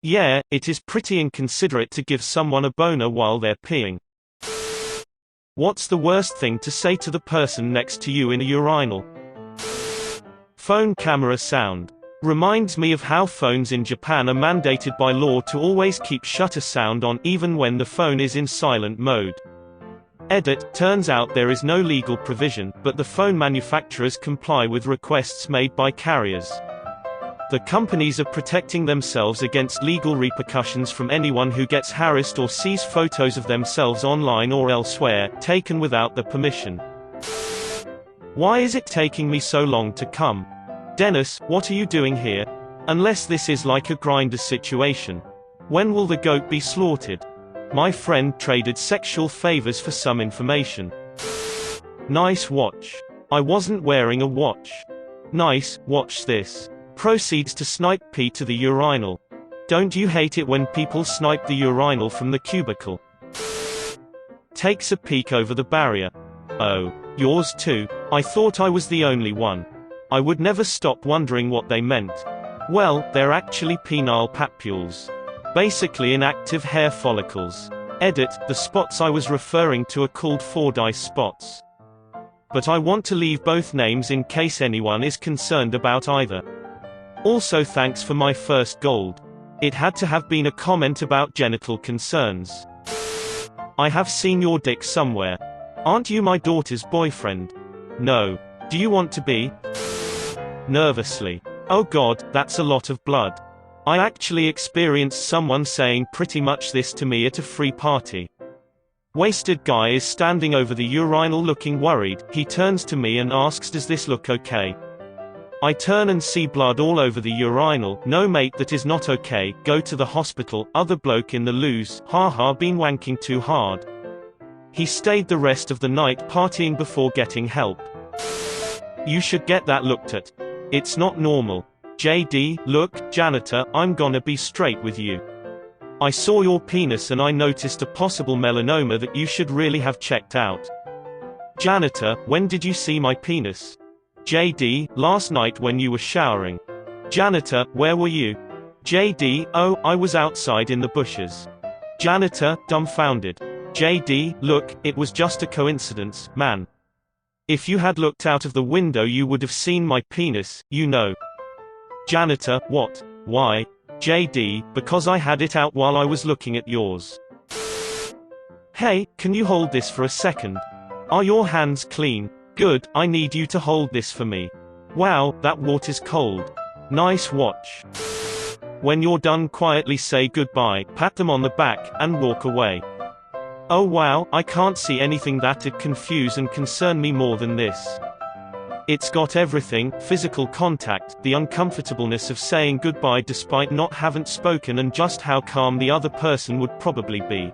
Yeah, it is pretty inconsiderate to give someone a boner while they're peeing. What's the worst thing to say to the person next to you in a urinal? Phone camera sound. Reminds me of how phones in Japan are mandated by law to always keep shutter sound on even when the phone is in silent mode. Edit, turns out there is no legal provision, but the phone manufacturers comply with requests made by carriers. The companies are protecting themselves against legal repercussions from anyone who gets harassed or sees photos of themselves online or elsewhere, taken without their permission. Why is it taking me so long to come? Dennis, what are you doing here? Unless this is like a Grindr situation. When will the goat be slaughtered? My friend traded sexual favors for some information. Nice watch. I wasn't wearing a watch. Nice, watch this. Proceeds to snipe pee to the urinal. Don't you hate it when people snipe the urinal from the cubicle? Takes a peek over the barrier. Oh, yours too? I thought I was the only one. I would never stop wondering what they meant. Well, they're actually penile papules. Basically inactive hair follicles. Edit, the spots I was referring to are called Fordyce spots. But I want to leave both names in case anyone is concerned about either. Also thanks for my first gold. It had to have been a comment about genital concerns. I have seen your dick somewhere. Aren't you my daughter's boyfriend? No. Do you want to be? Nervously. Oh God, that's a lot of blood. I actually experienced someone saying pretty much this to me at a free party. Wasted guy is standing over the urinal looking worried. He turns to me and asks, "Does this look okay?" I turn and see blood all over the urinal. No mate, that is not okay, go to the hospital. Other bloke in the loos, haha, been wanking too hard. He stayed the rest of the night partying before getting help. You should get that looked at. It's not normal. JD, look, janitor, I'm gonna be straight with you. I saw your penis and I noticed a possible melanoma that you should really have checked out. Janitor, when did you see my penis? JD, last night when you were showering. Janitor, where were you? JD, oh, I was outside in the bushes. Janitor, dumbfounded. JD, look, it was just a coincidence, man. If you had looked out of the window you would have seen my penis, you know. Janitor, what? Why? JD, because I had it out while I was looking at yours. Hey, can you hold this for a second? Are your hands clean? Good, I need you to hold this for me. Wow, that water's cold. Nice watch. When you're done, quietly say goodbye, pat them on the back, and walk away. Oh wow, I can't see anything that'd confuse and concern me more than this. It's got everything: physical contact, the uncomfortableness of saying goodbye despite not having spoken, and just how calm the other person would probably be.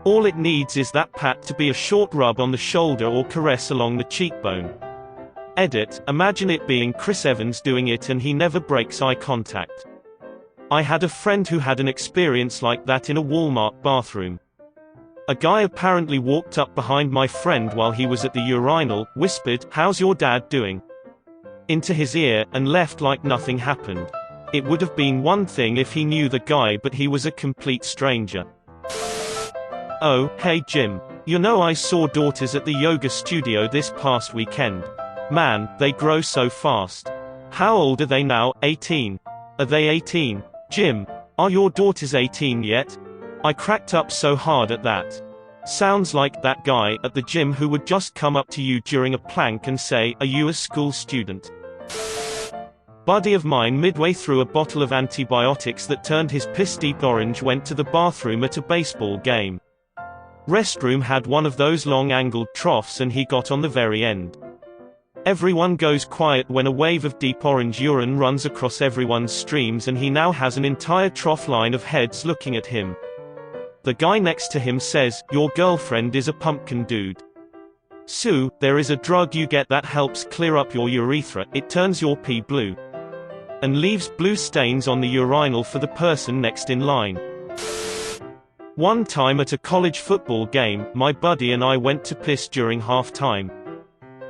All it needs is that pat to be a short rub on the shoulder or caress along the cheekbone. Edit, imagine it being Chris Evans doing it and he never breaks eye contact. I had a friend who had an experience like that in a Walmart bathroom. A guy apparently walked up behind my friend while he was at the urinal, whispered, "How's your dad doing?" into his ear, and left like nothing happened. It would have been one thing if he knew the guy, but he was a complete stranger. Oh, hey Jim. You know, I saw daughters at the yoga studio this past weekend. Man, they grow so fast. How old are they now? 18? Are they 18? Jim, are your daughters 18 yet? I cracked up so hard at that. Sounds like that guy at the gym who would just come up to you during a plank and say, "Are you a school student?" Buddy of mine midway through a bottle of antibiotics that turned his piss deep orange went to the bathroom at a baseball game. Restroom had one of those long angled troughs and he got on the very end. Everyone goes quiet when a wave of deep orange urine runs across everyone's streams, and he now has an entire trough line of heads looking at him. The guy next to him says, "Your girlfriend is a pumpkin dude. Sue, there is a drug you get that helps clear up your urethra, it turns your pee blue. And leaves blue stains on the urinal for the person next in line." One time at a college football game, my buddy and I went to piss during halftime.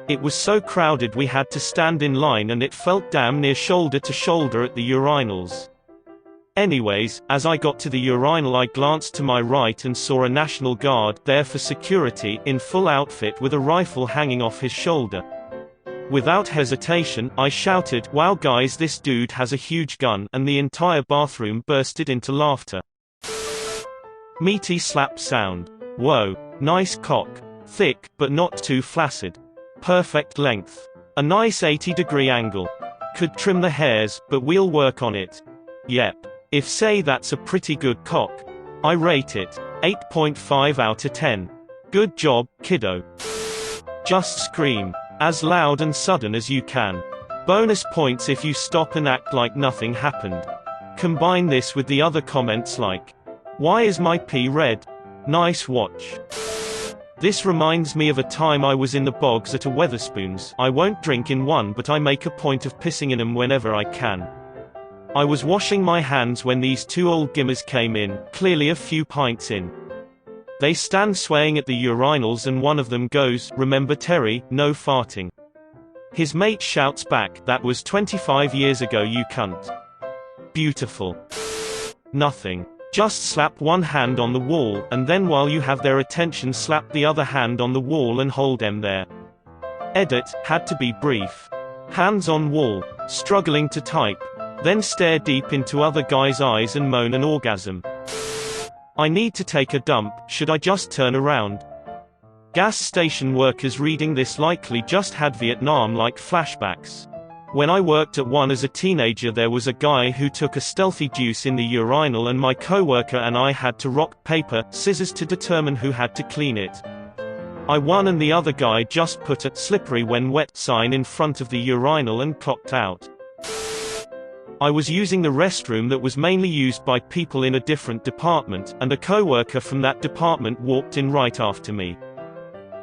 It was so crowded we had to stand in line and it felt damn near shoulder to shoulder at the urinals. Anyways, as I got to the urinal I glanced to my right and saw a National Guard there for security, in full outfit with a rifle hanging off his shoulder. Without hesitation, I shouted, "Wow guys, this dude has a huge gun," and the entire bathroom bursted into laughter. Meaty slap sound. Whoa. Nice cock. Thick, but not too flaccid. Perfect length. A nice 80-degree angle. Could trim the hairs, but we'll work on it. Yep. If say that's a pretty good cock. I rate it 8.5 out of 10. Good job, kiddo. Just scream. As loud and sudden as you can. Bonus points if you stop and act like nothing happened. Combine this with the other comments like, "Why is my pee red? Nice watch." This reminds me of a time I was in the bogs at a Wetherspoons. I won't drink in one, but I make a point of pissing in them whenever I can. I was washing my hands when these two old gimmers came in, clearly a few pints in. They stand swaying at the urinals and one of them goes, "Remember Terry, no farting." His mate shouts back, "That was 25 years ago you cunt." Beautiful. Nothing. Just slap one hand on the wall, and then while you have their attention slap the other hand on the wall and hold them there. Edit, had to be brief. Hands on wall, struggling to type. Then stare deep into other guy's eyes and moan an orgasm. I need to take a dump, should I just turn around? Gas station workers reading this likely just had Vietnam-like flashbacks. When I worked at one as a teenager there was a guy who took a stealthy deuce in the urinal and my coworker and I had to rock, paper, scissors to determine who had to clean it. I won and the other guy just put a "slippery when wet" sign in front of the urinal and clocked out. I was using the restroom that was mainly used by people in a different department, and a coworker from that department walked in right after me.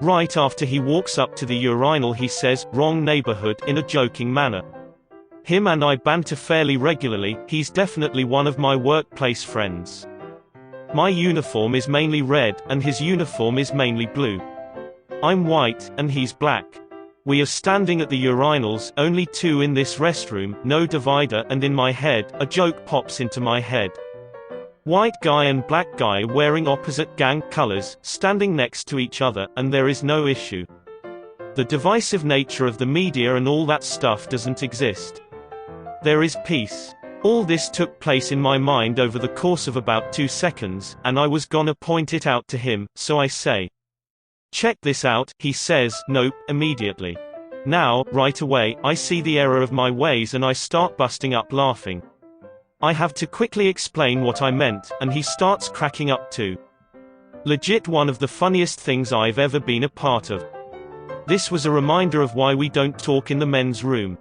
Right after he walks up to the urinal he says, "Wrong neighborhood," in a joking manner. Him and I banter fairly regularly, he's definitely one of my workplace friends. My uniform is mainly red, and his uniform is mainly blue. I'm white, and he's black. We are standing at the urinals, only two in this restroom, no divider, and in my head, a joke pops into my head. White guy and black guy wearing opposite gang colors, standing next to each other, and there is no issue. The divisive nature of the media and all that stuff doesn't exist. There is peace. All this took place in my mind over the course of about 2 seconds, and I was gonna point it out to him, so I say, "Check this out," he says, "Nope," immediately. Now, right away, I see the error of my ways and I start busting up laughing. I have to quickly explain what I meant, and he starts cracking up too. Legit one of the funniest things I've ever been a part of. This was a reminder of why we don't talk in the men's room.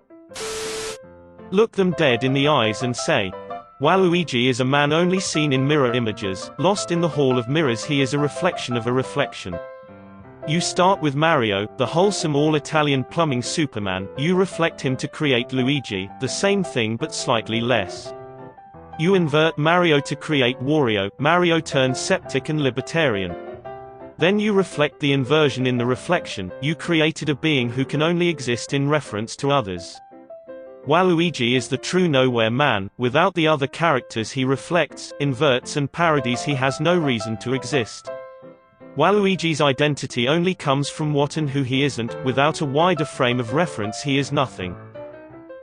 Look them dead in the eyes and say, Waluigi is a man only seen in mirror images, lost in the hall of mirrors. He is a reflection of a reflection. You start with Mario, the wholesome all-Italian plumbing Superman, you reflect him to create Luigi, the same thing but slightly less. You invert Mario to create Wario, Mario turns septic and libertarian. Then you reflect the inversion in the reflection, you created a being who can only exist in reference to others. Waluigi is the true nowhere man, without the other characters he reflects, inverts and parodies he has no reason to exist. Waluigi's identity only comes from what and who he isn't, without a wider frame of reference he is nothing.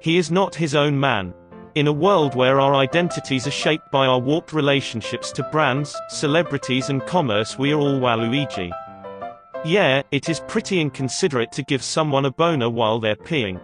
He is not his own man. In a world where our identities are shaped by our warped relationships to brands, celebrities and commerce, we are all Waluigi. Yeah, it is pretty inconsiderate to give someone a boner while they're peeing.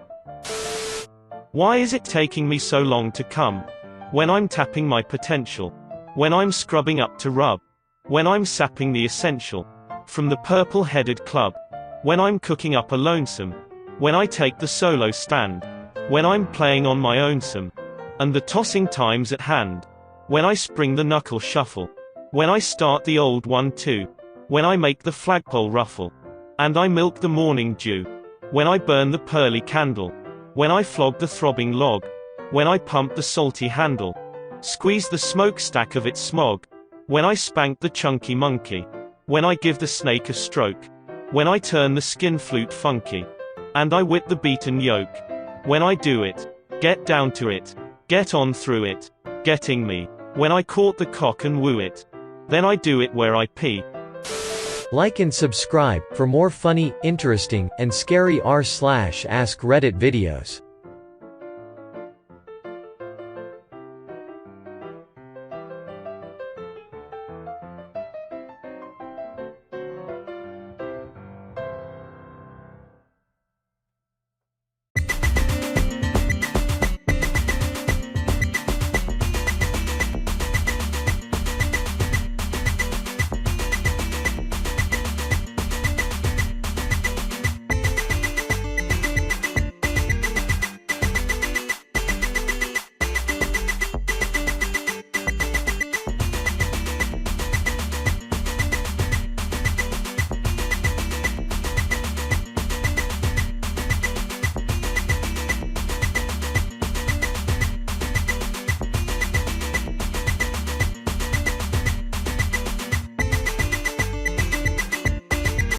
Why is it taking me so long to come? When I'm tapping my potential. When I'm scrubbing up to rub. When I'm sapping the essential. From the purple-headed club. When I'm cooking up a lonesome. When I take the solo stand. When I'm playing on my own some. And the tossing times at hand. When I spring the knuckle shuffle. When I start the old 1-2. When I make the flagpole ruffle. And I milk the morning dew. When I burn the pearly candle. When I flog the throbbing log. When I pump the salty handle. Squeeze the smokestack of its smog. When I spank the chunky monkey. When I give the snake a stroke. When I turn the skin flute funky. And I whip the beaten yolk. When I do it. Get down to it. Get on through it. Getting me. When I court the cock and woo it. Then I do it where I pee. Like and subscribe for more funny, interesting, and scary r/ask Reddit videos.